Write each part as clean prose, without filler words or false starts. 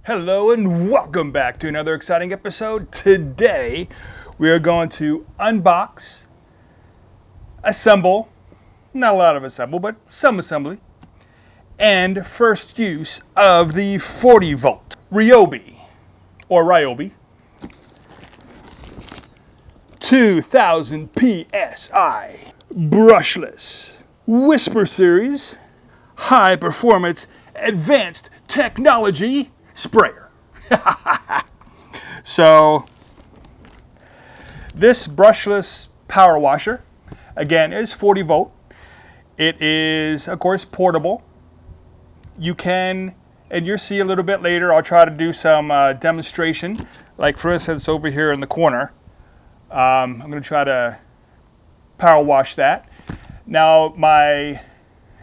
Hello and welcome back to another exciting episode. Today we are going to unbox, assemble, not a lot of assemble, but some assembly, and first use of the 40 volt RYOBI or RYOBI 2000 PSI Brushless Whisper Series High Performance Advanced Technology Sprayer. So this brushless power washer again is 40 volt. It is of course portable. You can, and you'll see a little bit later, I'll try to do some demonstration, like for instance over here in the corner. I'm going to try to power wash that. Now my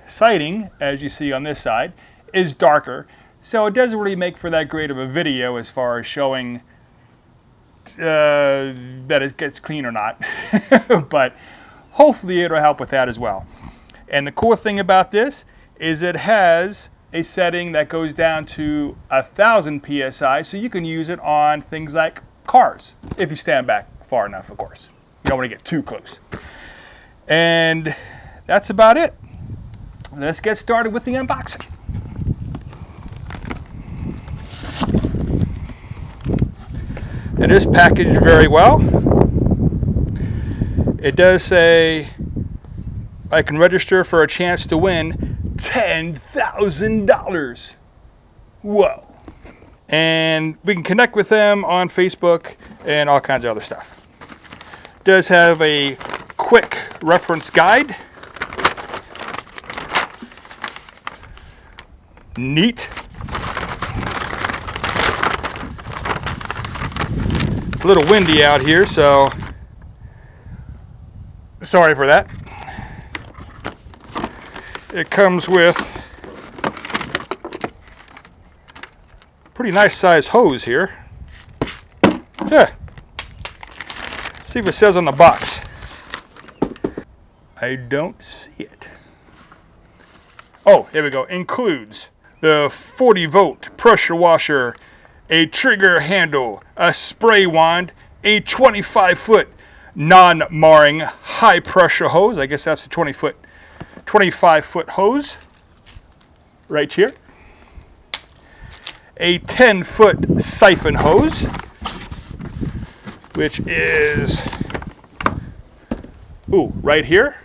sighting, as you see on this side, is darker. So it doesn't really make for that great of a video as far as showing that it gets clean or not. But hopefully it'll help with that as well. And the cool thing about this is it has a setting that goes down to 1000 PSI, so you can use it on things like cars, if you stand back far enough, of course. You don't want to get too close. And that's about it. Let's get started with the unboxing. It is packaged very well. It does say I can register for a chance to win $10,000. Whoa. And we can connect with them on Facebook and all kinds of other stuff. It does have a quick reference guide. Neat. A little windy out here, so sorry for that. It comes with pretty nice size hose here. Yeah. See if it says on the box. I don't see it. Oh, here we go. Includes the 40 volt pressure washer, a trigger handle, a spray wand, a 25-foot non-marring high pressure hose. I guess that's the 25-foot hose right here. A 10-foot siphon hose, which is right here,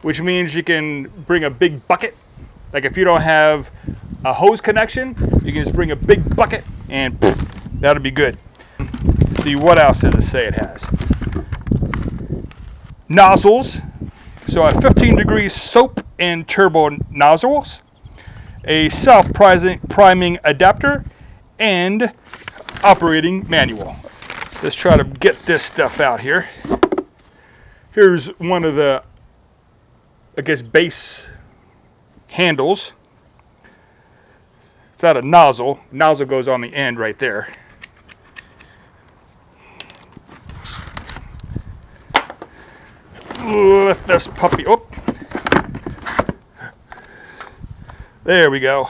which means you can bring a big bucket. Like if you don't have a hose connection, you can just bring a big bucket and that'll be good. See, what else does it say it has? Nozzles. So a 15-degree soap and turbo nozzles, a self-priming adapter, and operating manual. Let's try to get this stuff out here. Here's one of the, I guess, base handles. It's not a nozzle. Nozzle goes on the end right there. Lift this puppy up. There we go.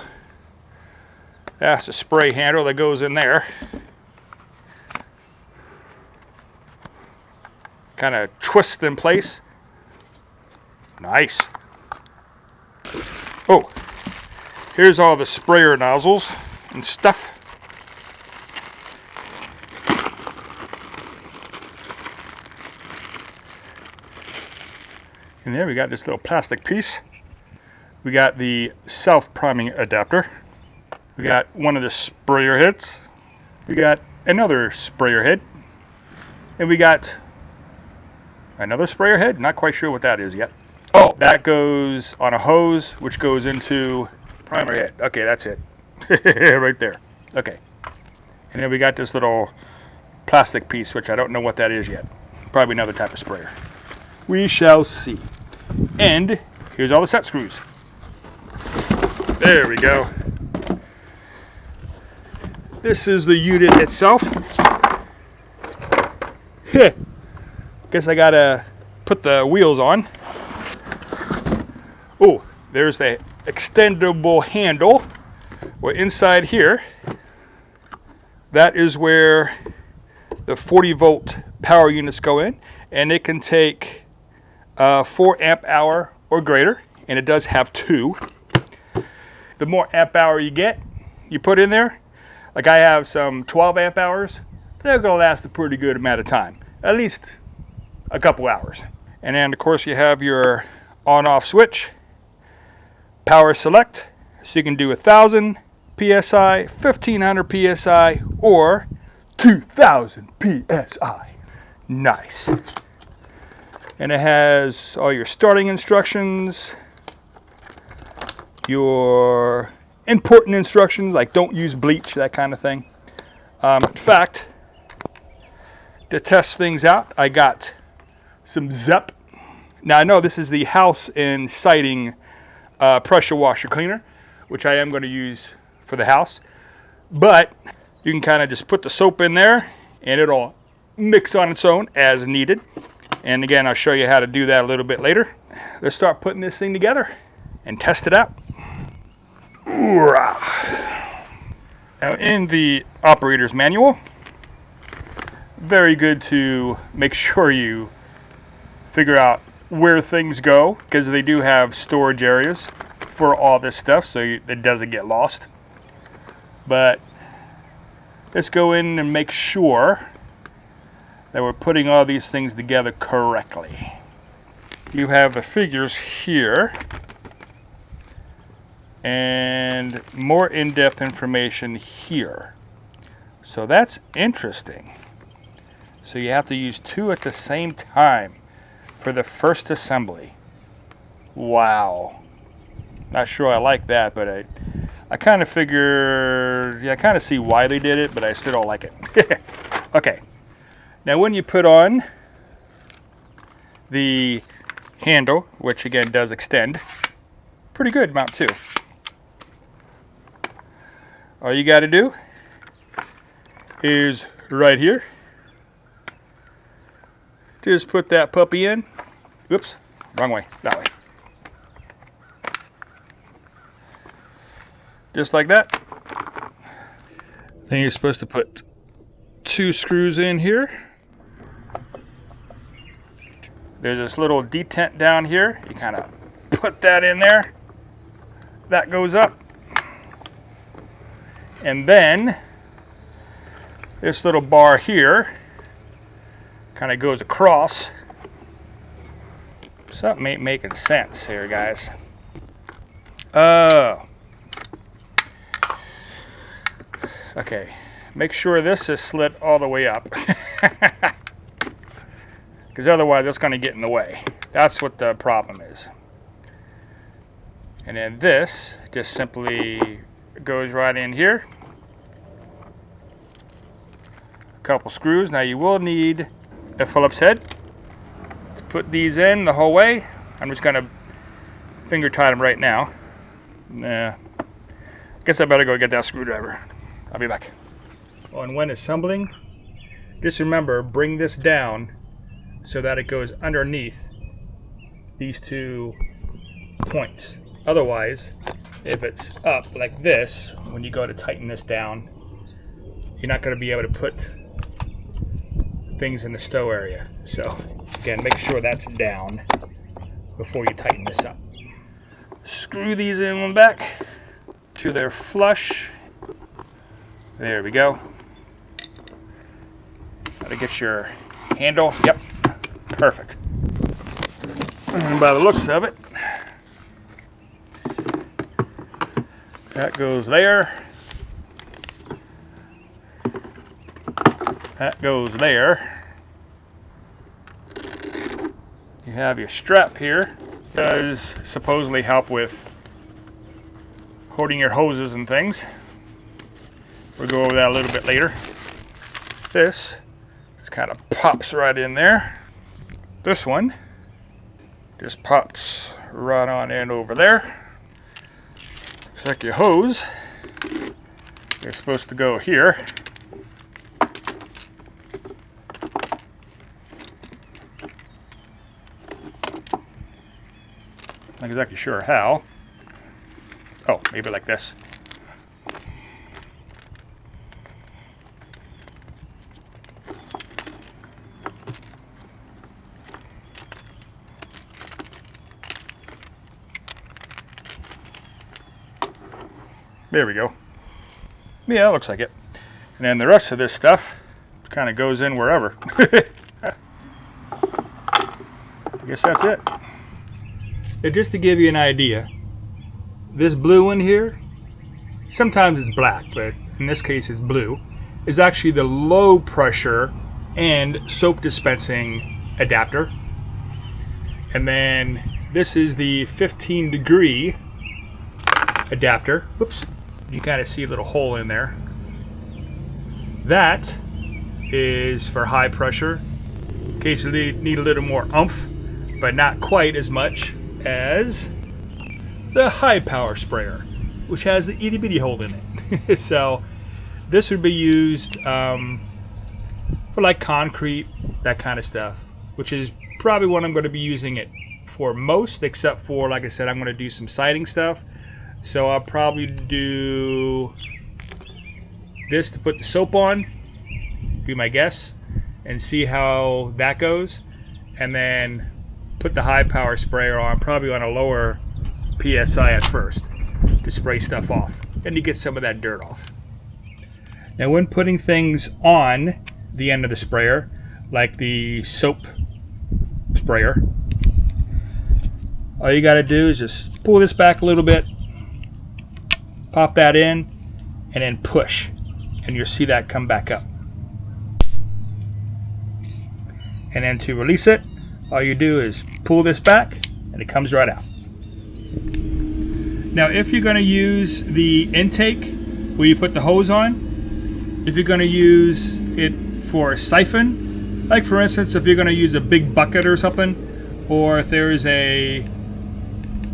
That's the spray handle that goes in there. Kind of twists in place. Nice. Oh, here's all the sprayer nozzles and stuff. And there we got this little plastic piece. We got the self-priming adapter. We got one of the sprayer heads. We got another sprayer head. And we got another sprayer head. Not quite sure what that is yet. Oh, that goes on a hose, which goes into primer head. Okay, that's it. Right there. Okay. And then we got this little plastic piece, which I don't know what that is yet. Probably another type of sprayer. We shall see. And here's all the set screws. There we go. This is the unit itself. Guess I gotta put the wheels on. Oh, there's the extendable handle. Well, inside here, that is where the 40-volt power units go in, and it can take 4 amp hour or greater, and it does have 2. The more amp hour you put in there, like I have some 12 amp hours, they're going to last a pretty good amount of time, at least a couple hours. And then of course you have your on-off switch, power select, so you can do 1000 PSI, 1500 PSI, or 2000 PSI. Nice. And it has all your starting instructions, your important instructions, like don't use bleach, that kind of thing. In fact, to test things out, I got some ZEP. Now I know this is the house and siding pressure washer cleaner, which I am going to use for the house, but you can kind of just put the soap in there and it'll mix on its own as needed. And again, I'll show you how to do that a little bit later. Let's start putting this thing together and test it out. Now in the operator's manual, very good to make sure you figure out where things go, because they do have storage areas for all this stuff so it doesn't get lost. But let's go in and make sure that we're putting all these things together correctly. You have the figures here and more in-depth information here. So that's interesting. So you have to use 2 at the same time for the first assembly. Wow. Not sure I like that, but I kind of figure, yeah, I kind of see why they did it, but I still don't like it. Okay. Now when you put on the handle, which again does extend, pretty good amount too. All you got to do is right here, just put that puppy in. Oops, wrong way, that way. Just like that. Then you're supposed to put 2 screws in here. There's this little detent down here. You kind of put that in there. That goes up. And then this little bar here kind of goes across. Something ain't making sense here, guys. Okay, make sure this is slit all the way up. Because otherwise it's going to get in the way. That's what the problem is. And then this just simply goes right in here. A couple screws. Now you will need a Phillips head to put these in the whole way. I'm just going to finger tight them right now. Nah. Guess I better go get that screwdriver. I'll be back. Oh, and when assembling, just remember, bring this down so that it goes underneath these 2 points. Otherwise, if it's up like this, when you go to tighten this down, you're not going to be able to put things in the stow area. So again, make sure that's down before you tighten this up. Screw these in on the back to their flush. There we go. Gotta get your handle. Yep, perfect. And by the looks of it, that goes there. That goes there. You have your strap here. It does supposedly help with holding your hoses and things. We'll go over that a little bit later. This just kind of pops right in there. This one just pops right on in over there. Looks like your hose is supposed to go here. Not exactly sure how. Oh, maybe like this. There we go. Yeah, that looks like it. And then the rest of this stuff kind of goes in wherever. I guess that's it. And just to give you an idea, this blue one here, sometimes it's black, but in this case it's blue, is actually the low pressure and soap dispensing adapter. And then this is the 15-degree adapter. Whoops, you kind of see a little hole in there. That is for high pressure, in case you need a little more oomph, but not quite as much as the high power sprayer, which has the itty bitty hole in it. So this would be used for like concrete, that kind of stuff, which is probably what I'm going to be using it for most, except for, like I said, I'm going to do some siding stuff. So I'll probably do this to put the soap on, be my guess, and see how that goes, and then put the high power sprayer on, probably on a lower PSI at first, to spray stuff off and to get some of that dirt off. Now when putting things on the end of the sprayer, like the soap sprayer, all you got to do is just pull this back a little bit, pop that in, and then push, and you'll see that come back up. And then to release it, all you do is pull this back and it comes right out. Now if you're going to use the intake where you put the hose on, if you're going to use it for a siphon, like for instance if you're going to use a big bucket or something, or if there's a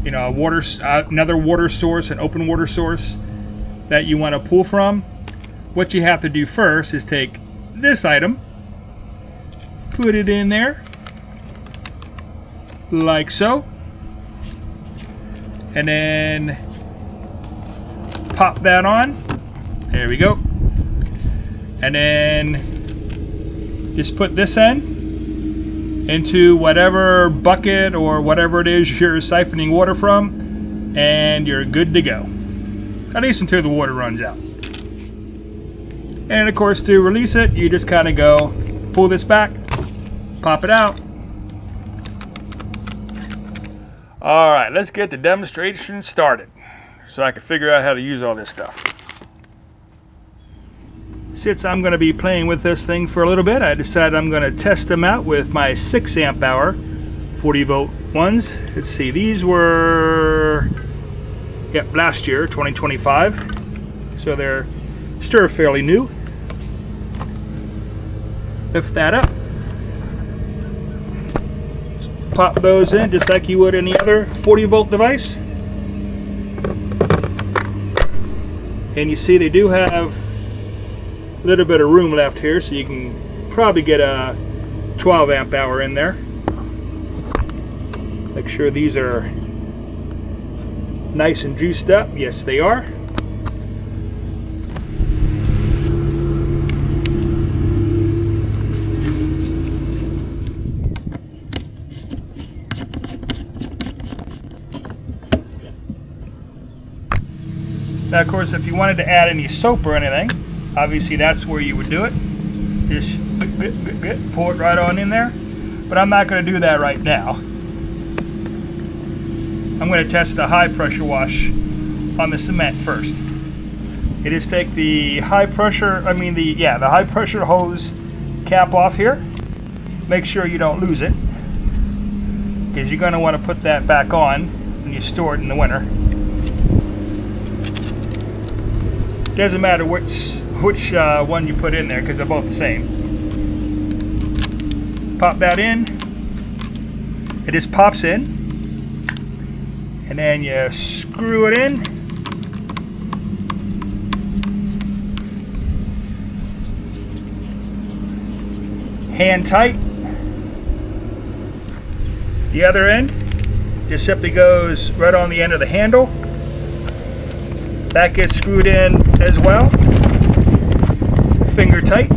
another water source, an open water source that you want to pull from, what you have to do first is take this item, put it in there like so, and then pop that on. There we go. And then just put this into whatever bucket or whatever it is you're siphoning water from, and you're good to go, at least until the water runs out. And of course, to release it, you just kind of go pull this back, pop it out. All right, let's get the demonstration started so I can figure out how to use all this stuff. Since I'm going to be playing with this thing for a little bit, I decided I'm going to test them out with my 6 amp hour 40 volt ones. Let's see, these were last year, 2025, so they're still fairly new. Lift that up, pop those in just like you would any other 40 volt device, and you see they do have a little bit of room left here, so you can probably get a 12 amp hour in there. Make sure these are nice and juiced up. Yes, they are. Now, of course, if you wanted to add any soap or anything, obviously that's where you would do it. Just pour it right on in there. But I'm not going to do that right now. I'm going to test the high pressure wash on the cement first. You just take the high pressure, the high pressure hose cap off here. Make sure you don't lose it, because you're going to want to put that back on when you store it in the winter. Doesn't matter which one you put in there, because they're both the same. Pop that in. It just pops in, and then you screw it in. Hand tight. The other end just simply goes right on the end of the handle. That gets screwed in as well. Finger tight.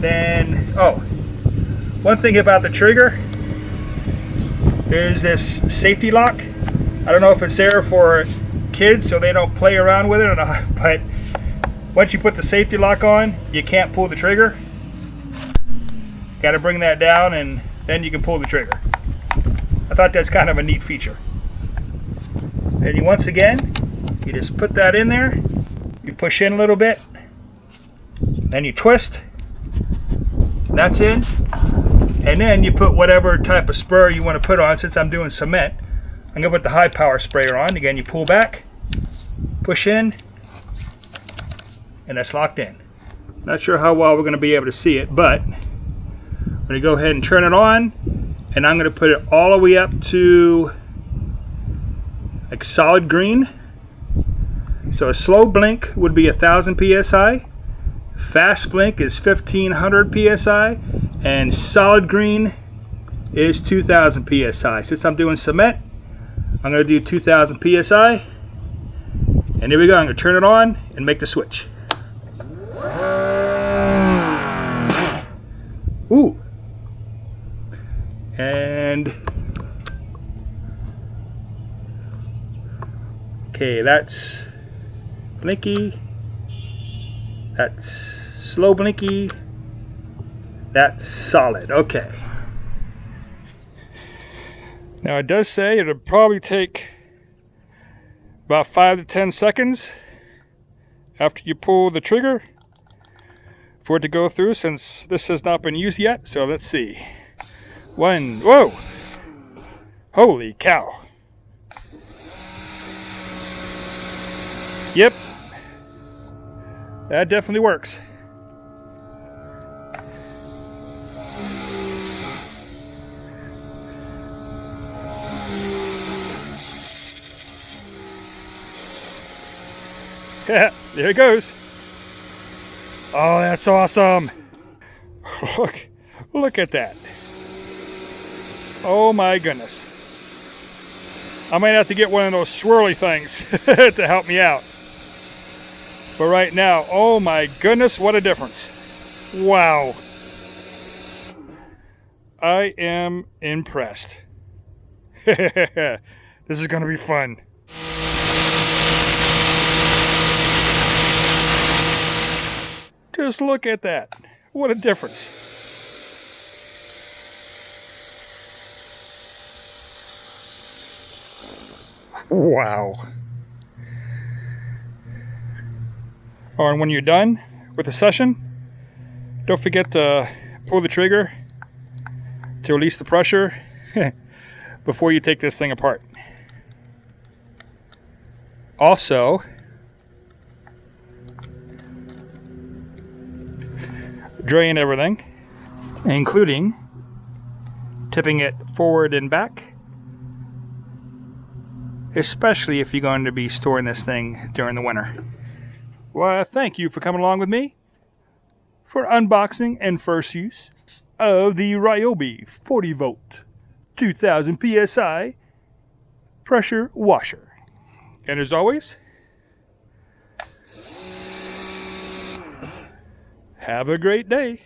Then, one thing about the trigger, there's this safety lock I don't know if it's there for kids so they don't play around with it or not, but once you put the safety lock on, you can't pull the trigger. Got to bring that down and then you can pull the trigger. I thought that's kind of a neat feature. And once again, you just put that in there, you push in a little bit, then you twist, that's in, and then you put whatever type of sprayer you want to put on. Since I'm doing cement, I'm going to put the high power sprayer on. Again, you pull back, push in, and that's locked in. Not sure how well we're going to be able to see it, but I'm going to go ahead and turn it on, and I'm going to put it all the way up to like solid green. So a slow blink would be 1000 psi, fast blink is 1500 psi, and solid green is 2000 psi. Since I'm doing cement, I'm going to do 2000 psi, and here we go. I'm going to turn it on and make the switch. Ooh. And okay, that's blinky, that's slow blinky, that's solid. Okay. Now it does say it'll probably take about 5 to 10 seconds after you pull the trigger for it to go through, since this has not been used yet. So let's see. One, whoa! Holy cow. Yep. That definitely works. Yeah, there it goes. Oh, that's awesome. Look at that. Oh my goodness. I might have to get one of those swirly things to help me out. But right now, oh my goodness, what a difference. Wow. I am impressed. This is going to be fun. Just look at that. What a difference. Wow. Oh, and when you're done with the session, don't forget to pull the trigger to release the pressure before you take this thing apart. Also, drain everything, including tipping it forward and back, especially if you're going to be storing this thing during the winter. Well, thank you for coming along with me for unboxing and first use of the RYOBI 40V 2000PSI pressure washer. And as always, have a great day.